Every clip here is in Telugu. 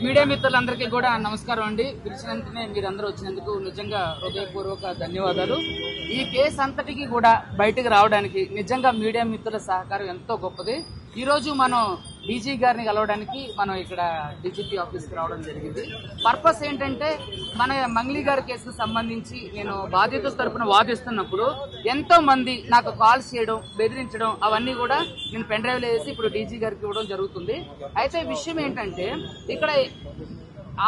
మీడియా మిత్రులందరికీ కూడా నమస్కారం అండి. పిలిచినందుకే మీరందరూ వచ్చినందుకు నిజంగా హృదయపూర్వక ధన్యవాదాలు. ఈ కేసు అంతటికి కూడా బయటకు రావడానికి నిజంగా మీడియా మిత్రుల సహకారం ఎంతో గొప్పది. ఈ రోజు మనం డీజీ గారిని కలవడానికి మనం ఇక్కడ డీజీపీ ఆఫీస్కి రావడం జరిగింది. పర్పస్ ఏంటంటే మన మంగ్లీ గారి కేసుకు సంబంధించి నేను బాధితుల తరపున వాదిస్తున్నప్పుడు ఎంతో మంది నాకు కాల్స్ చేయడం, బెదిరించడం అవన్నీ కూడా నేను పెన్ డ్రైవ్ లో వేసి ఇప్పుడు డీజీ గారికి ఇవ్వడం జరుగుతుంది. అయితే విషయం ఏంటంటే ఇక్కడ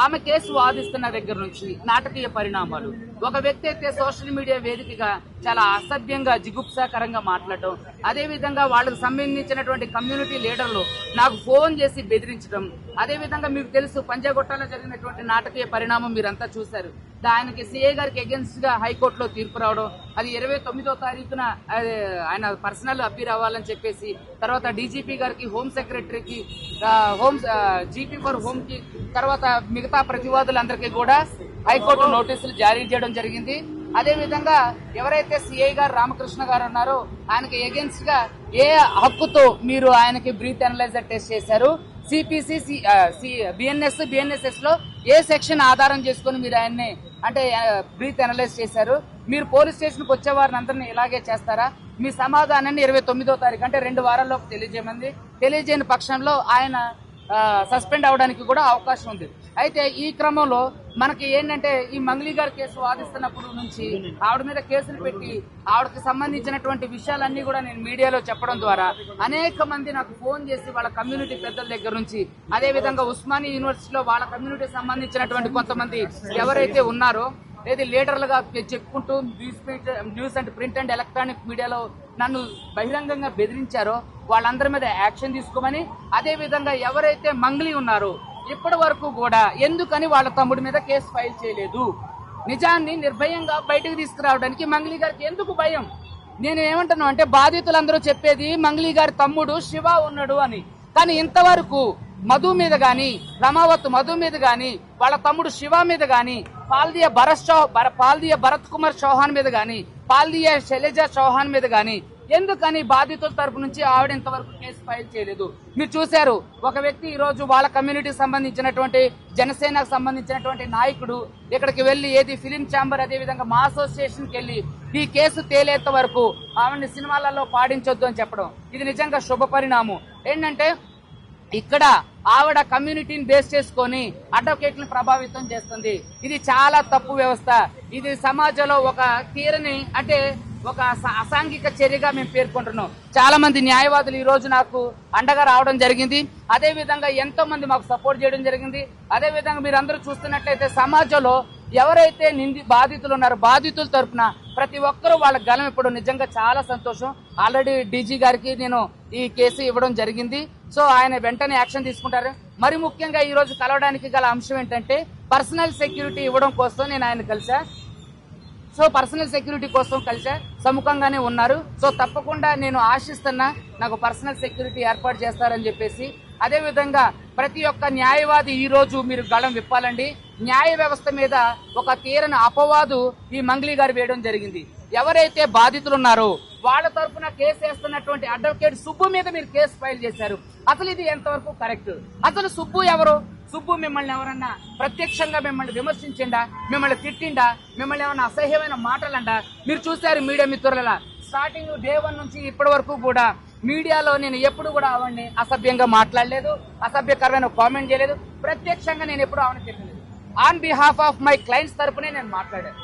ఆమె కేసు వాదిస్తున్న దగ్గర నుంచి నాటకీయ పరిణామాలు, ఒక వ్యక్తి అయితే సోషల్ మీడియా వేదికగా చాలా అసభ్యంగా జిగుప్సాకరంగా మాట్లాడటం, అదేవిధంగా వాళ్ళకు సంబంధించినటువంటి కమ్యూనిటీ లీడర్లు నాకు ఫోన్ చేసి బెదిరించడం, అదేవిధంగా మీకు తెలుసు పంజాగుట్టలో జరిగినటువంటి నాటకీయ పరిణామం మీరంతా చూశారు. ఆయనకి సిఐ గారికి అగెన్స్ట్ గా హైకోర్టులో తీర్పు రావడం, అది 29వ తారీఖున ఆయన పర్సనల్ అప్పీర్ అవ్వాలని చెప్పేసి, తర్వాత డీజీపీ గారికి, హోమ్ సెక్రటరీకి, జీపీ ఫర్ హోమ్ కి, తర్వాత మిగతా ప్రతివాదులందరికీ కూడా హైకోర్టు నోటీసులు జారీ చేయడం జరిగింది. అదేవిధంగా ఎవరైతే సిఐ గారు రామకృష్ణ గారు ఉన్నారో ఆయనకి అగెన్స్ట్ గా ఏ హక్కుతో మీరు ఆయనకి బ్రీత్ అనలైజర్ టెస్ట్ చేశారు, సిపిసి, బిఎన్ఎస్ లో ఏ సెక్షన్ ఆధారం చేసుకుని మీరు ఆయన్ని అంటే బ్రీత్ అనలైజ్ చేశారు, మీరు పోలీస్ స్టేషన్ కు వచ్చే వారిని అందరినీ ఇలాగే చేస్తారా, మీ సమాధానాన్ని 29వ తారీఖు అంటే 2 వారాల్లోపు తెలియజేయమంది. తెలియజేయని పక్షంలో ఆయన సస్పెండ్ అవడానికి కూడా అవకాశం ఉంది. అయితే ఈ క్రమంలో మనకి ఏంటంటే ఈ మంగ్లీ గారి కేసు వాదిస్తున్నప్పుడు నుంచి ఆవిడ మీద కేసులు పెట్టి ఆవిడకి సంబంధించినటువంటి విషయాలన్నీ కూడా నేను మీడియాలో చెప్పడం ద్వారా అనేక మంది నాకు ఫోన్ చేసి వాళ్ళ కమ్యూనిటీ పెద్దల దగ్గర నుంచి, అదే విధంగా ఉస్మానియా యూనివర్సిటీలో వాళ్ళ కమ్యూనిటీకి సంబంధించినటువంటి కొంతమంది ఎవరైతే ఉన్నారో లేదా లీడర్లుగా చెప్పుకుంటూ news and print and electronic మీడియాలో నన్ను బహిరంగంగా బెదిరించారో వాళ్ళందరి మీద యాక్షన్ తీసుకోమని, అదే విధంగా ఎవరైతే మంగ్లీ ఉన్నారో ఇప్పటి వరకు కూడా ఎందుకని వాళ్ళ తమ్ముడి మీద కేసు ఫైల్ చేయలేదు, నిజాన్ని నిర్భయంగా బయటకు తీసుకురావడానికి మంగ్లీ గారికి ఎందుకు భయం? నేను ఏమంటున్నా అంటే బాధితులందరూ చెప్పేది మంగ్లీ గారి తమ్ముడు శివ ఉన్నాడు అని, కానీ ఇంతవరకు మధు మీద గాని, రమావత్ మధు మీద గాని, వాళ్ళ తమ్ముడు శివ మీద గాని, పాల్దియా భరత్ కుమార్ చౌహాన్ మీద గాని, పాల్దియా శైలజా చౌహాన్ మీద గాని ఎందుకని బాధితుల తరపు నుంచి ఆవిడ ఇంతవరకు కేసు ఫైల్ చేయలేదు? మీరు చూశారు, ఒక వ్యక్తి ఈ రోజు వాళ్ళ కమ్యూనిటీకి సంబంధించినటువంటి జనసేనకు సంబంధించినటువంటి నాయకుడు ఇక్కడికి వెళ్లి ఏది ఫిలిం ఛాంబర్, అదే విధంగా మా అసోసియేషన్ కి వెళ్లి ఈ కేసు తేలేంత వరకు ఆవిడని సినిమాలలో పాడించొద్దు అని చెప్పడం, ఇది నిజంగా శుభ పరిణామం. ఏంటంటే ఇక్కడ ఆవిడ కమ్యూనిటీని బేస్ చేసుకొని అడ్వకేట్లను ప్రభావితం చేస్తుంది. ఇది చాలా తప్పు వ్యవస్థ. ఇది సమాజంలో ఒక తీరని అంటే ఒక అసాంఘిక చర్యగా మేము పేర్కొంటున్నాం. చాలా మంది న్యాయవాదులు ఈ రోజు నాకు అండగా రావడం జరిగింది. అదే విధంగా ఎంతో మంది మాకు సపోర్ట్ చేయడం జరిగింది. అదే విధంగా మీరు అందరూ చూస్తున్నట్లయితే సమాజంలో ఎవరైతే బాధితులు ఉన్నారో బాధితుల తరఫున ప్రతి ఒక్కరూ వాళ్ళ గలం ఇప్పుడు నిజంగా చాలా సంతోషం. ఆల్రెడీ డీజీ గారికి నేను ఈ కేసు ఇవ్వడం జరిగింది. సో ఆయన వెంటనే యాక్షన్ తీసుకుంటారు. మరి ముఖ్యంగా ఈ రోజు కలవడానికి గల అంశం ఏంటంటే పర్సనల్ సెక్యూరిటీ ఇవ్వడం కోసం నేను ఆయన కలిసా. సో పర్సనల్ సెక్యూరిటీ కోసం కలిసా, సముఖంగానే ఉన్నారు. సో తప్పకుండా నేను ఆశిస్తున్నా నాకు పర్సనల్ సెక్యూరిటీ ఏర్పాటు చేస్తారని చెప్పేసి. అదే విధంగా ప్రతి ఒక్క న్యాయవాది ఈ రోజు మీరు గళం విప్పాలండి. న్యాయ వ్యవస్థ మీద ఒక తీరని అపవాదు ఈ మంగ్లీ గారు వేయడం జరిగింది. ఎవరైతే బాధితులు ఉన్నారో వాళ్ళ తరఫున కేసు వేస్తున్నటువంటి అడ్వకేట్ సుబ్బు మీద మీరు కేసు ఫైల్ చేశారు. అసలు ఇది ఎంతవరకు కరెక్ట్? అసలు సుబ్బు ఎవరు? సుబ్బు మిమ్మల్ని ఎవరన్నా ప్రత్యక్షంగా మిమ్మల్ని విమర్శించిండా, మిమ్మల్ని తిట్టిండా, మిమ్మల్ని ఏమన్నా అసహ్యమైన మాటలండా? మీరు చూశారు మీడియా మిత్రుల స్టార్టింగ్ డే 1 నుంచి ఇప్పటి వరకు కూడా మీడియాలో నేను ఎప్పుడు కూడా ఆవిడని అసభ్యంగా మాట్లాడలేదు, అసభ్యకరమైన కామెంట్ చేయలేదు. ప్రత్యక్షంగా నేను ఎప్పుడు ఆవిడని చెప్పలేదు. On behalf of my clients తరపునే నేను మాట్లాడాను.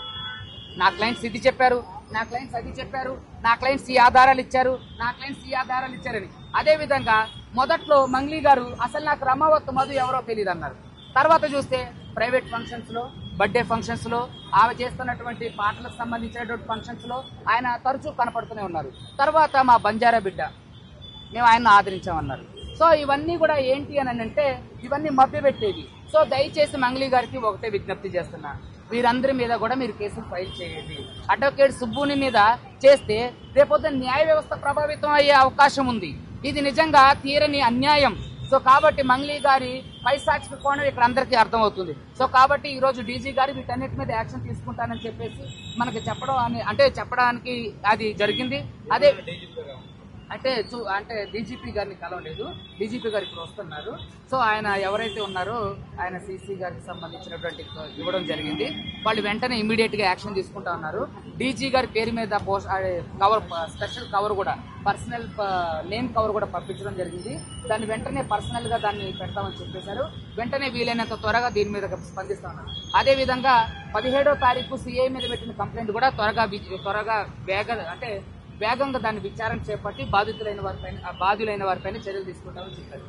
నా క్లయింట్స్ ఇది చెప్పారు, నా క్లయింట్స్ అది చెప్పారు, నా క్లయింట్స్ ఈ ఆధారాలు ఇచ్చారు, నా క్లయింట్స్ ఈ ఆధారాలు ఇచ్చారని. అదే విధంగా మొదట్లో మంగ్లీ గారు అసలు నాకు రమావత్ మధు ఎవరో తెలియదు అన్నారు. తర్వాత చూస్తే ప్రైవేట్ ఫంక్షన్స్ లో, బర్త్డే ఫంక్షన్స్ లో, ఆమె చేస్తున్నటువంటి పాటలకు సంబంధించినటువంటి ఫంక్షన్స్ లో ఆయన తరచూ కనపడుతూనే ఉన్నారు. తర్వాత మా బంజారా బిడ్డ మేము ఆయన్ని ఆదరించామన్నారు. సో ఇవన్నీ కూడా ఏంటి అని అంటే ఇవన్నీ మభ్యపెట్టేవి. సో దయచేసి మంగ్లీ గారికి ఒకటే విజ్ఞప్తి చేస్తున్నా, వీరందరి మీద కూడా మీరు కేసులు ఫైల్ చేయండి. అడ్వకేట్ సుబ్బుని మీద చేస్తే రేపొద్దున న్యాయ వ్యవస్థ ప్రభావితం అయ్యే అవకాశం ఉంది. ఇది నిజంగా తీరని అన్యాయం. సో కాబట్టి మంగ్లీ గారి పైశాచిక కోణం ఇక్కడ అందరికీ అర్థమవుతుంది. సో కాబట్టి ఈ రోజు డీజీ గారు వీటన్నిటి మీద యాక్షన్ తీసుకుంటానని చెప్పేసి మనకి చెప్పడానికి అది జరిగింది. అదే అంటే అంటే డీజీపీ గారిని కలవలేదు. డీజీపీ గారు ఇప్పుడు వస్తున్నారు. సో ఆయన ఎవరైతే ఉన్నారో ఆయన సీసీ గారికి సంబంధించినటువంటి ఇవ్వడం జరిగింది. వాళ్ళు వెంటనే ఇమీడియట్ గా యాక్షన్ తీసుకుంటా ఉన్నారు. డీజీ గారి పేరు మీద కవర్, స్పెషల్ కవర్ కూడా, పర్సనల్ నేమ్ కవర్ కూడా పంపించడం జరిగింది. దాన్ని వెంటనే పర్సనల్ గా దాన్ని పెడతామని చెప్పేశారు. వెంటనే వీలైనంత త్వరగా దీని మీద స్పందిస్తా ఉన్నారు. అదే విధంగా 17వ తారీఖు సిఐ మీద పెట్టిన కంప్లైంట్ కూడా త్వరగా వేగంగా దాన్ని విచారణ చేపట్టి బాధ్యులైన వారిపైన చర్యలు తీసుకుంటామని చెప్పారు.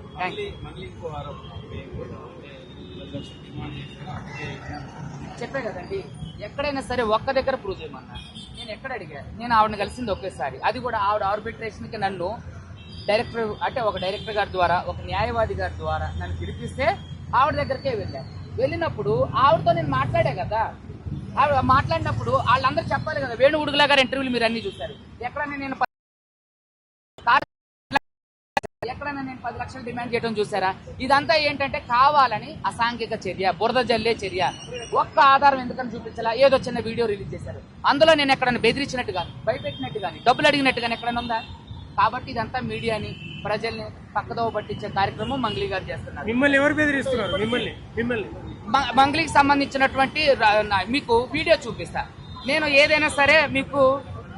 చెప్పే కదండి, ఎక్కడైనా సరే ఒక్క దగ్గర ప్రూవ్ చేయమన్నా. నేను ఎక్కడ అడిగా, నేను ఆవిడని కలిసింది ఒకేసారి. అది కూడా ఆవిడ ఆర్బిట్రేషన్ కి నన్ను ఒక డైరెక్టర్ గారి ద్వారా, ఒక న్యాయవాది గారి ద్వారా నన్ను పిలిపిస్తే ఆవిడ దగ్గరికే వెళ్ళినప్పుడు ఆవిడతో నేను మాట్లాడా కదా. ఆవిడ మాట్లాడినప్పుడు వాళ్ళందరూ చెప్పాలి కదా. వేణుగుడుగులా గారి ఇంటర్వ్యూలు మీరు అన్ని చూశారు. ఎక్కడైనా నేను 10 లక్షలు డిమాండ్ చేయడం చూసారా? ఇదంతా ఏంటంటే కావాలని అసాంఘిక చర్య, బురద జల్లే చర్య. ఒక్క ఆధారం ఎందుకని చూపించాలా? ఏదో చిన్న వీడియో రిలీజ్ చేశారు. అందులో నేను ఎక్కడైనా బెదిరించినట్టు కానీ, భయపెట్టినట్టు కానీ, డబ్బులు అడిగినట్టు కానీ ఎక్కడైనా ఉందా? కాబట్టి ఇదంతా మీడియాని, ప్రజల్ని పక్కదోవ పట్టించే కార్యక్రమం మంగ్లీ గారు చేస్తున్నారు. మిమ్మల్ని ఎవరు బెదిరిస్తున్నారు? మంగ్లీకి సంబంధించినటువంటి మీకు వీడియో చూపిస్తా. నేను ఏదైనా సరే మీకు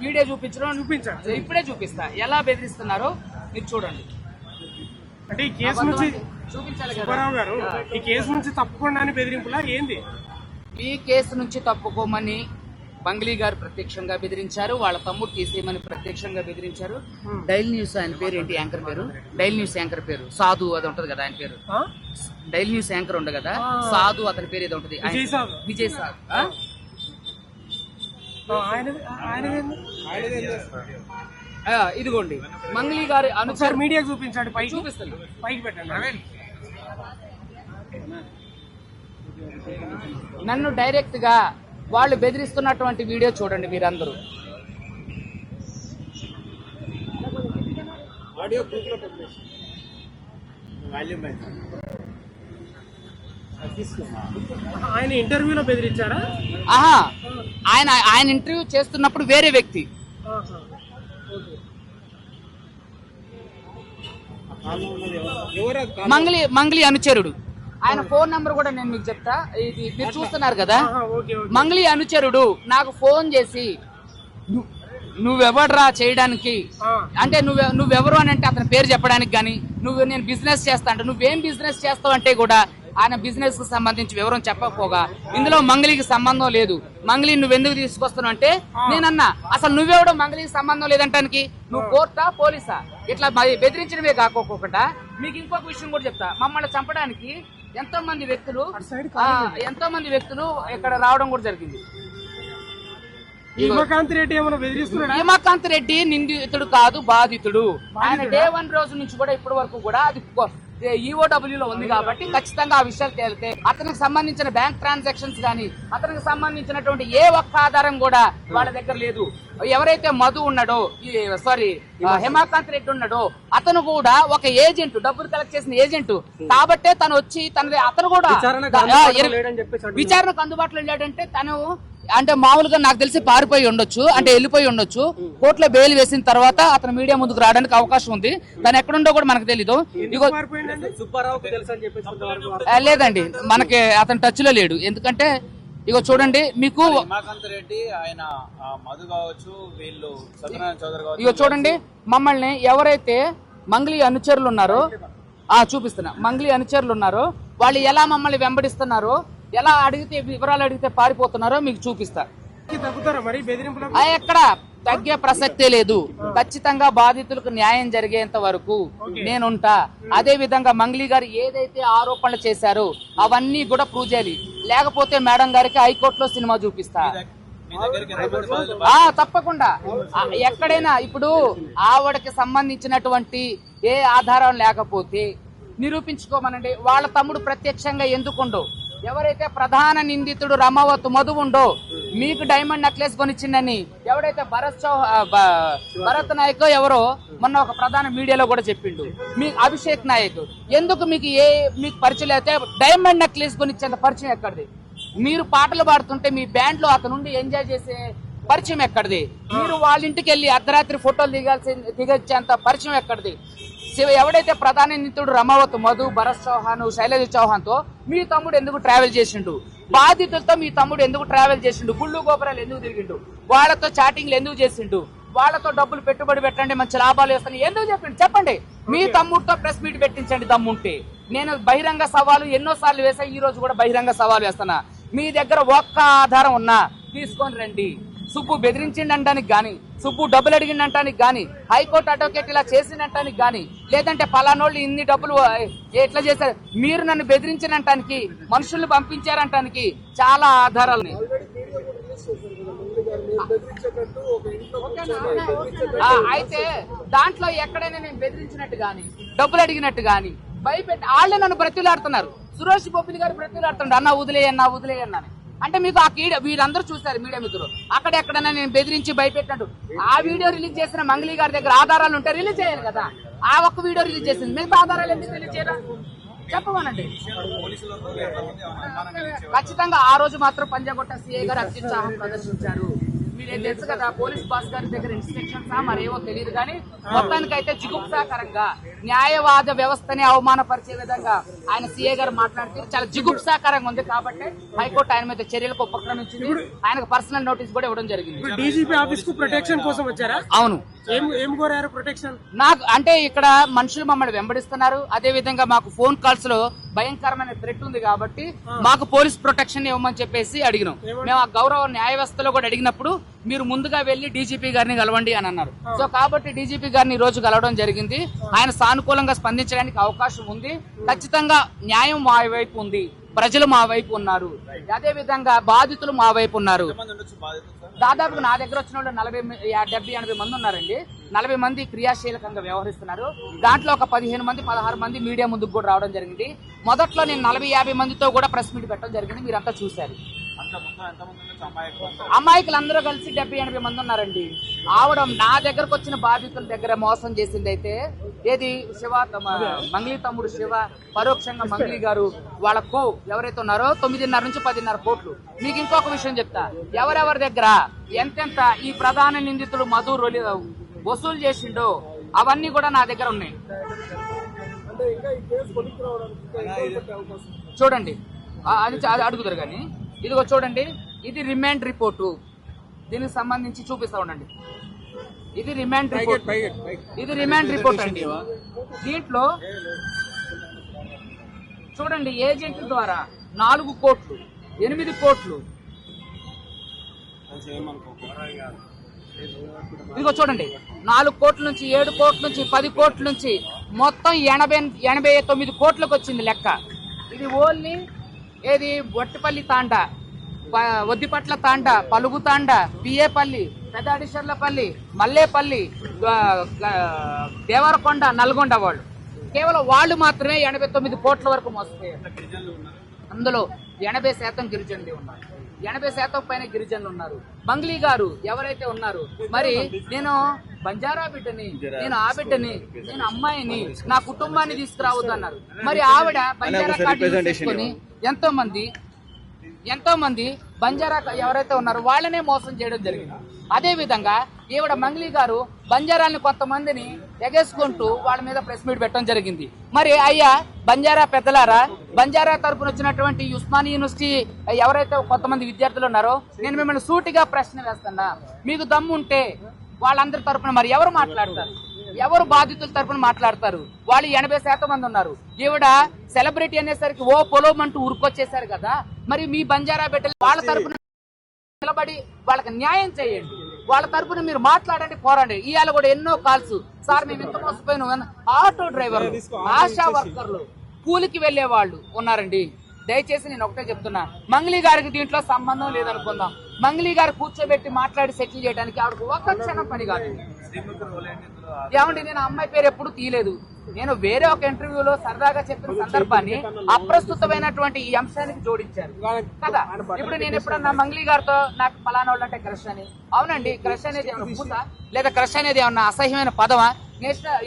వీడియో చూపించాను, ఇప్పుడే చూపిస్తా. ఎలా బెదిరిస్తున్నారో మీరు చూడండి. అంటే ఈ కేసు నుంచి చూపించాలి సుబ్బారావు గారు, ఈ కేసు నుంచి తప్పుకోండి బెదిరింపులా ఏంది? ఈ కేసు నుంచి తప్పుకోమని మంగ్లీ గారు ప్రత్యక్షంగా బెదిరించారు. వాళ్ళ తమ్ముడు తీసేయమని ప్రత్యక్షంగా బెదిరించారు. డైలీ న్యూస్ ఆయన పేరు ఏంటి? యాంకర్ పేరు, డైలీ న్యూస్ యాంకర్ పేరు సాధు, అది ఉంటది కదా ఆయన పేరు. డైలీ న్యూస్ యాంకర్ ఉండదు కదా, సాధు అతని పేరు ఏదో ఉంటది, విజయ్ సాధు. ఇదిగోండి మంగ్లీ గారి అనుసారి మీడియా చూపించండి, చూపిస్తాను, పైకి పెట్టండి. నన్ను డైరెక్ట్ గా వాళ్ళు బెదిరిస్తున్నటువంటి వీడియో చూడండి మీరందరూ. ఆయన ఇంటర్వ్యూలో బెదిరించారా? ఆయన ఇంటర్వ్యూ చేస్తున్నప్పుడు వేరే వ్యక్తి మంగ్లీ అనుచరుడు. ఆయన ఫోన్ నంబర్ కూడా నేను మీకు చెప్తా. ఇది మీరు చూస్తున్నారు కదా, మంగ్లీ అనుచరుడు నాకు ఫోన్ చేసి నువ్వెవడ్రా చేయడానికి, అంటే నువ్వెవరు అని అంటే అతని పేరు చెప్పడానికి గానీ, నేను బిజినెస్ చేస్తా అంటే నువ్వేం బిజినెస్ చేస్తావు అంటే కూడా ఆయన బిజినెస్ కు సంబంధించి వివరం చెప్పకపోగా ఇందులో మంగ్లీకి సంబంధం లేదు. మంగ్లీ నువ్వెందుకు తీసుకొస్తున్నావు అంటే నేనన్నా, అసలు నువ్వెవడో మంగ్లీకి సంబంధం లేదంటానికి నువ్వు కోర్టా పోలీసా? ఇట్లా బెదిరించడమే కాకోకుండా మీకు ఇంకొక విషయం కూడా చెప్తా. మమ్మల్ని చంపడానికి ఎంతో మంది వ్యక్తులు ఇక్కడ రావడం కూడా జరిగింది. హిమకాంత్ రెడ్డి నిందితుడు కాదు, బాధితుడు. ఆయన డే 1 రోజు నుంచి కూడా ఇప్పటి వరకు కూడా అది ఈఓడబ్ల్యూలో ఉంది కాబట్టి ఖచ్చితంగా ఆ విషయాలు తేలితే అతనికి సంబంధించిన బ్యాంక్ ట్రాన్సాక్షన్స్ గానీ, అతనికి సంబంధించినటువంటి ఏ ఒక్క ఆధారం కూడా వాళ్ళ దగ్గర లేదు. ఎవరైతే మధు ఉన్నాడో, హిమకాంత్ రెడ్డి ఉన్నాడో అతను కూడా ఒక ఏజెంట్, డబ్బులు కలెక్ట్ చేసిన ఏజెంట్ కాబట్టే తను వచ్చి అతను కూడా విచారణకు అందుబాటులో లేడంటే తను అంటే మామూలుగా నాకు తెలిసి పారిపోయి ఉండొచ్చు, అంటే వెళ్ళిపోయి ఉండొచ్చు. కోర్టులో బెయిల్ వేసిన తర్వాత అతను మీడియా ముందుకు రావడానికి అవకాశం ఉంది. తను ఎక్కడుండో కూడా మనకు తెలీదు. లేదండి, మనకి అతను టచ్ లో లేడు. ఎందుకంటే ఇగో చూడండి, మీకు ఇగో చూడండి, మమ్మల్ని ఎవరైతే మంగ్లీ అనుచరులు ఉన్నారో చూపిస్తున్నా, మంగ్లీ అనుచరులు ఉన్నారో వాళ్ళు ఎలా మమ్మల్ని వెంబడిస్తున్నారో, ఎలా వివరాలు అడిగితే పారిపోతున్నారో మీకు చూపిస్తా. ఎక్కడ తగ్గే ప్రసక్తే లేదు. ఖచ్చితంగా బాధితులకు న్యాయం జరిగేంత వరకు నేనుంటా. అదే విధంగా మంగ్లీ గారు ఏదైతే ఆరోపణలు చేశారో అవన్నీ కూడా ప్రూవ్ చేయాలి. లేకపోతే మేడం గారికి హైకోర్టులో సినిమా చూపిస్తా. తప్పకుండా ఎక్కడైనా ఇప్పుడు ఆవిడకి సంబంధించినటువంటి ఏ ఆధారం లేకపోతే నిరూపించుకోమనండి. వాళ్ళ తమ్ముడు ప్రత్యక్షంగా ఎందుకుండో, ఎవరైతే ప్రధాన నిందితుడు రమావత్ మధు ఉండో మీకు డైమండ్ నెక్లెస్ కొనిచ్చిందని ఎవడైతే భరత్ నాయక్ ఎవరో మొన్న ఒక ప్రధాన మీడియాలో కూడా చెప్పిండు, మీ అభిషేక్ నాయక్ ఎందుకు మీకు పరిచయం అయితే డైమండ్ నెక్లెస్ కొనిచ్చేంత పరిచయం ఎక్కడిది? మీరు పాటలు పాడుతుంటే మీ బ్యాండ్ లో అతనుండి ఎంజాయ్ చేసే పరిచయం ఎక్కడిది? మీరు వాళ్ళ ఇంటికి వెళ్ళి అర్ధరాత్రి ఫోటోలు దిగొచ్చేంత పరిచయం ఎక్కడిది? ఎవడైతే ప్రధాని నిందితుడు రమావత్ మధు, భరత్ చౌహాన్, శైలజ చౌహాన్ తో మీ తమ్ముడు ఎందుకు ట్రావెల్ చేసిండు? బాధితులతో మీ తమ్ముడు ఎందుకు ట్రావెల్ చేసిండు? గుళ్ళు గోపురాలు ఎందుకు తిరిగిండు? వాళ్ళతో చాటింగ్లు ఎందుకు చేసిండు? వాళ్ళతో డబ్బులు పెట్టుబడి పెట్టండి, మంచి లాభాలు వేస్తాను ఎందుకు చెప్పిండు? చెప్పండి. మీ తమ్ముడితో ప్రెస్ మీట్ పెట్టించండి దమ్ముంటే. నేను బహిరంగ సవాలు ఎన్నోసార్లు వేసా, ఈ రోజు కూడా బహిరంగ సవాలు వేస్తున్నా. మీ దగ్గర ఒక్క ఆధారం ఉన్నా తీసుకొని రండి. సుబ్బు బెదిరించిండటానికి గాని, సుబ్బు డబ్బులు అడిగిండటానికి గాని, హైకోర్టు అడ్వకేట్ ఇలా చేసిండటానికి గాని, లేదంటే పలానోళ్ళు ఇన్ని డబ్బులు ఎట్లా చేశారు, మీరు నన్ను బెదిరించినటానికి, మనుషుల్ని పంపించారంటానికి చాలా ఆధారాలు. అయితే దాంట్లో ఎక్కడైనా నేను బెదిరించినట్టు గాని, డబ్బులు అడిగినట్టు గాని, భయపెట్టి వాళ్ళే నన్ను బ్రతిలాడుతున్నారు. సురేష్ బొబ్బిలి గారు బ్రతిలాడుతున్నాడు, అన్నా వదిలేయన్నా అని. అంటే మీకు ఆ వీరందరూ చూశారు మీడియా మిత్రులు. అక్కడెక్కడైనా నేను బెదిరించి భయపెట్టినట్టు ఆ వీడియో రిలీజ్ చేసిన మంగళి గారి దగ్గర ఆధారాలు ఉంటే రిలీజ్ చేయాలి కదా. ఆ ఒక్క వీడియో రిలీజ్ చేసింది, మిగతా ఆధారాలు ఎందుకు రిలీజ్ చేయరా? చెప్పమనండి. ఖచ్చితంగా ఆ రోజు మాత్రం పంజాగుట్ట సిఐ గారు అత్యుత్సాహం ప్రదర్శించారు. మీరేం తెలుసు కదా, పోలీస్ బాస్ గారి దగ్గర ఇన్స్ట్రక్షన్స్ మరేమో తెలియదు కానీ మొత్తానికైతే జిగుప్సాకరంగా న్యాయవాద వ్యవస్థని అవమానపరిచే విధంగా ఆయన సీఏ గారు మాట్లాడితే చాలా జిగుప్సాకరంగా ఉంది. కాబట్టి హైకోర్టు ఆయన మీద చర్యలకు ఉపక్రమించింది. ఆయనకు పర్సనల్ నోటీస్ కూడా ఇవ్వడం జరిగింది. డీజీపీ ఆఫీస్ కు ప్రొటెక్షన్ కోసం వచ్చారా? అవును. ఏం కోరారు ప్రొటెక్షన్? నాకు అంటే ఇక్కడ మనుషులు మమ్మల్ని వెంబడిస్తున్నారు, అదే విధంగా మాకు ఫోన్ కాల్స్ లో భయంకరమైన థ్రెట్ ఉంది కాబట్టి మాకు పోలీస్ ప్రొటెక్షన్ ఇవ్వమని చెప్పేసి అడిగినాం. మేము ఆ గౌరవ న్యాయ వ్యవస్థలో కూడా అడిగినప్పుడు మీరు ముందుగా వెళ్లి డీజీపీ గారిని కలవండి అని అన్నారు. సో కాబట్టి డీజీపీ గారిని ఈ రోజు కలవడం జరిగింది. ఆయన సానుకూలంగా స్పందించడానికి అవకాశం ఉంది. ఖచ్చితంగా న్యాయం మా వైపు ఉంది, ప్రజలు మా వైపు ఉన్నారు, అదే విధంగా బాధితులు మా వైపు ఉన్నారు. దాదాపు నా దగ్గర వచ్చిన వాళ్ళు 70-80 మంది ఉన్నారండి. 40 మంది క్రియాశీలకంగా వ్యవహరిస్తున్నారు. దాంట్లో ఒక 15 మంది 16 మంది మీడియా ముందుకు కూడా రావడం జరిగింది. మొదట్లో నేను 40-50 మందితో కూడా ప్రెస్ మీట్ పెట్టడం జరిగింది, మీరంతా చూశారు. అమాయకులు అందరూ కలిసి 70-80 మంది ఉన్నారండి. ఆవిడ నా దగ్గరకు వచ్చిన బాధితుల దగ్గర మోసం చేసింది అయితే ఏది శివ, మంగళి తమ్ముడు శివ, పరోక్షంగా మంగళి గారు, వాళ్ళ ఎవరైతే ఉన్నారో 9.5 నుంచి 10.5 కోట్లు. మీకు ఇంకొక విషయం చెప్తా, ఎవరెవరి దగ్గర ఎంతెంత ఈ ప్రధాన నిందితుడు మధు వసూలు చేసిండో అవన్నీ కూడా నా దగ్గర ఉన్నాయి. చూడండి, అది అడుగుతారు కానీ ఇదిగో చూడండి, ఇది రిమాండ్ రిపోర్టు. దీనికి సంబంధించి చూపిస్తా ఉండండి. ఇది రిమాండ్ రిపోర్ట్, ఇది రిమాండ్ రిపోర్ట్ అండి. దీంట్లో చూడండి, ఏజెంట్ల ద్వారా 4 కోట్లు, 8 కోట్లు. ఇదిగో చూడండి, 4 కోట్ల నుంచి 7 కోట్ల నుంచి 10 కోట్ల నుంచి మొత్తం 89 కోట్లకు వచ్చింది లెక్క. ఇది ఓన్లీ ఏది వట్టిపల్లి తాండా, వద్దిపట్ల తాండా, పలుగు తాండా, పిఏపల్లి, పెద్దాడిషర్లపల్లి, మల్లేపల్లి, దేవరకొండ, నల్గొండ వాళ్ళు, కేవలం వాళ్ళు మాత్రమే 89 కోట్ల వరకు మోసపోయారు. అందులో 80% గిరిజనులు ఉన్నారు, 80% పైన గిరిజనులు ఉన్నారు. మంగళి గారు ఎవరైతే ఉన్నారు, మరి నేను బంజారా బిడ్డని, నేను ఆ బిడ్డని, నేను అమ్మాయిని, నా కుటుంబాన్ని తీసుకురావద్దు అన్నారు. మరి ఆవిడ బంజారా కార్డు తీసుకొని ఎంతో మంది బంజారా ఎవరైతే ఉన్నారో వాళ్ళనే మోసం చేయడం జరిగింది. అదే విధంగా ఈవిడ మంగళి గారు బంజారాల్ని కొంతమందిని ఎగేసుకుంటూ వాళ్ళ మీద ప్రెస్ మీట్ పెట్టడం జరిగింది. మరి అయ్యా బంజారా పెద్దలారా, బంజారా తరపున వచ్చినటువంటి ఉస్మానియా యూనివర్సిటీ ఎవరైతే కొంతమంది విద్యార్థులు ఉన్నారో నేను మిమ్మల్ని సూటిగా ప్రశ్న వేస్తున్నా, మీకు దమ్ము ఉంటే వాళ్ళందరి తరపున మరి ఎవరు మాట్లాడతారు? ఎవరు బాధితుల తరపున మాట్లాడతారు? వాళ్ళు 80% మంది ఉన్నారు. ఈవిడ సెలబ్రిటీ అనేసరికి ఓ పొలోమంటూ ఉరుకొచ్చేసారు కదా. మరి మీ బంజారా బిడ్డలు వాళ్ళ తరపున నిలబడి వాళ్ళకి న్యాయం చేయండి, వాళ్ళ తరపున మీరు మాట్లాడండి, పోరాడండి. ఇవాళ కూడా ఎన్నో కాల్స్, సార్ మేము ఇంత మోసపోయిన ఆటో డ్రైవర్లు, ఆశా వర్కర్లు, కూలికి వెళ్లే వాళ్ళు ఉన్నారండి. దయచేసి నేను ఒకటే చెప్తున్నా, మంగళి గారికి దీంట్లో సంబంధం లేదనుకుందాం. మంగళి గారు కూర్చోబెట్టి మాట్లాడి సెటిల్ చేయడానికి ఆవిడకు ఒక క్షణం పని కాదు. ఏమండి, నేను అమ్మాయి పేరు ఎప్పుడు తీయలేదు. నేను వేరే ఒక ఇంటర్వ్యూలో సరదాగా చెప్పిన సందర్భాన్ని అప్రస్తుతమైనటువంటి ఈ అంశానికి జోడించారు కదా. ఇప్పుడు నేను ఎప్పుడన్నా మంగళి గారితో నాకు పలానా వాళ్ళు అంటే క్రష్ అని, అవునండి, క్రష్ అనేది ఏమన్నా పూసా లేదా క్రష్ అనేది ఏమన్నా అసహ్యమైన పదమా?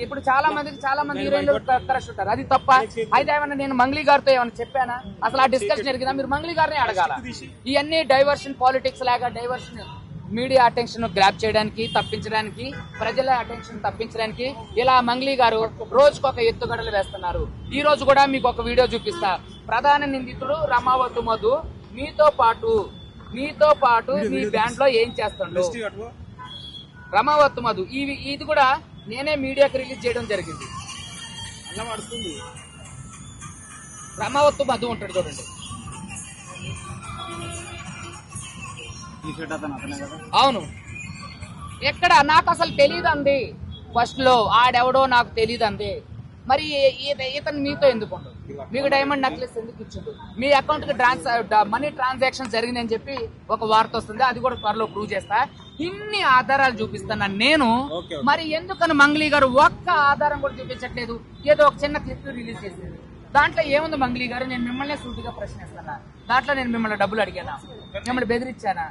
ఇప్పుడు చాలా మంది హీరోయిన్లు క్రష్ ఉంటారు, అది తప్ప? అయితే ఏమన్నా నేను మంగళి గారితో ఏమన్నా చెప్పానా? అసలు ఆ డిస్కషన్ జరిగిందా? మీరు మంగళి గారిని అడగాల. ఇవన్నీ డైవర్షన్ పాలిటిక్స్ లాగా డైవర్షన్ మీడియా అటెన్షన్ గ్రాప్ చేయడానికి, తప్పించడానికి, ప్రజల అటెన్షన్ తప్పించడానికి ఇలా మంగ్లీ గారు రోజుకొక ఎత్తుగడలు వేస్తున్నారు. ఈ రోజు కూడా మీకు ఒక వీడియో చూపిస్తా. ప్రధాన నిందితుడు రమావతు మధు మీతో పాటు మీ బ్యాండ్ లో ఏం చేస్తాడు రమావతు మధు. ఇది కూడా నేనే మీడియాకి రిలీజ్ చేయడం జరిగింది. రమావతు మధు ఉంటాడు చూడండి. అవును, ఎక్కడ నాకు అసలు తెలియదు అంది. ఫస్ట్ లో ఆడెవడో నాకు తెలియదు అంది. మరి ఇతను మీతో ఎందుకు ఉండదు? మీకు డైమండ్ నెక్లెస్ ఎందుకు ఇచ్చిండు? మీ అకౌంట్ కి మనీ ట్రాన్సాక్షన్ జరిగిందని చెప్పి ఒక వార్త వస్తుంది. అది కూడా త్వరలో ప్రూవ్ చేస్తా. ఇన్ని ఆధారాలు చూపిస్తాను నేను. మరి ఎందుకని మంగ్లీ గారు ఒక్క ఆధారం కూడా చూపించట్లేదు? ఏదో ఒక చిన్న క్లిప్ రిలీజ్ చేసింది. దాంట్లో ఏముంది మంగ్లీ గారు? నేను మిమ్మల్ని సూటిగా ప్రశ్నిస్తున్నా. దాంట్లో నేను మిమ్మల్ని డబ్బులు అడిగానా? మిమ్మల్ని బెదిరించానా?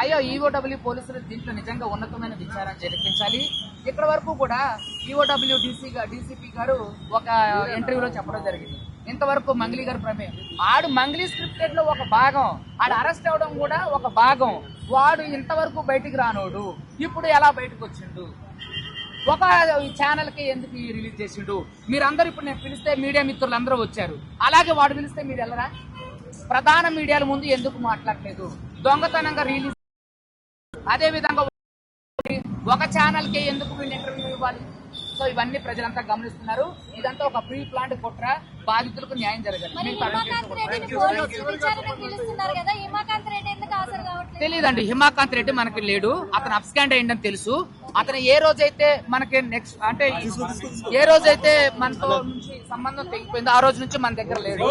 అయ్యో, ఈఓడబ్ల్యూ పోలీసులు దీంట్లో నిజంగా ఉన్నతమైన విచారణ జరిపించాలి. ఇప్పటి వరకు కూడా ఈఓడబ్ల్యూ డీసీపీ గారు ఒక ఇంటర్వ్యూలో చెప్పడం జరిగింది, ఇంతవరకు మంగ్లీ గారు ప్రమేయం. ఆడు మంగ్లీ స్క్రిప్టెడ్ లో ఒక భాగం, ఆడు అరెస్ట్ అవడం కూడా ఒక భాగం. వాడు ఇంతవరకు బయటికి రానోడు ఇప్పుడు ఎలా బయటకు వచ్చిండు? ఒక ఛానల్ కి ఎందుకు రిలీజ్ చేసిండు? మీరందరూ ఇప్పుడు నేను పిలిస్తే మీడియా మిత్రులు అందరూ వచ్చారు, అలాగే వాడు పిలిస్తే మీరు వెళ్ళరా? ప్రధాన మీడియాల ముందు ఎందుకు మాట్లాడలేదు? దొంగతనంగా రిలీజ్. అదే విధంగా ఒక ఛానల్ కి ఎందుకు వీళ్ళు ఇంటర్వ్యూ ఇవ్వాలి? సో ఇవన్నీ ప్రజలంతా గమనిస్తున్నారు. ఇదంతా ఒక ప్రీ ప్లాంట్ కుట్ర. బాధితులకు న్యాయం జరగాలి. తెలియదండి, హిమాకాంత్ రెడ్డి మనకి లేడు. అతను అబ్స్కాండ్ అయ్యిందని తెలుసు. అతను ఏ రోజైతే మనకి నెక్స్ట్ అంటే ఏ రోజైతే మనతో నుంచి సంబంధం తెగిపోయిందో ఆ రోజు నుంచి మన దగ్గర లేడు.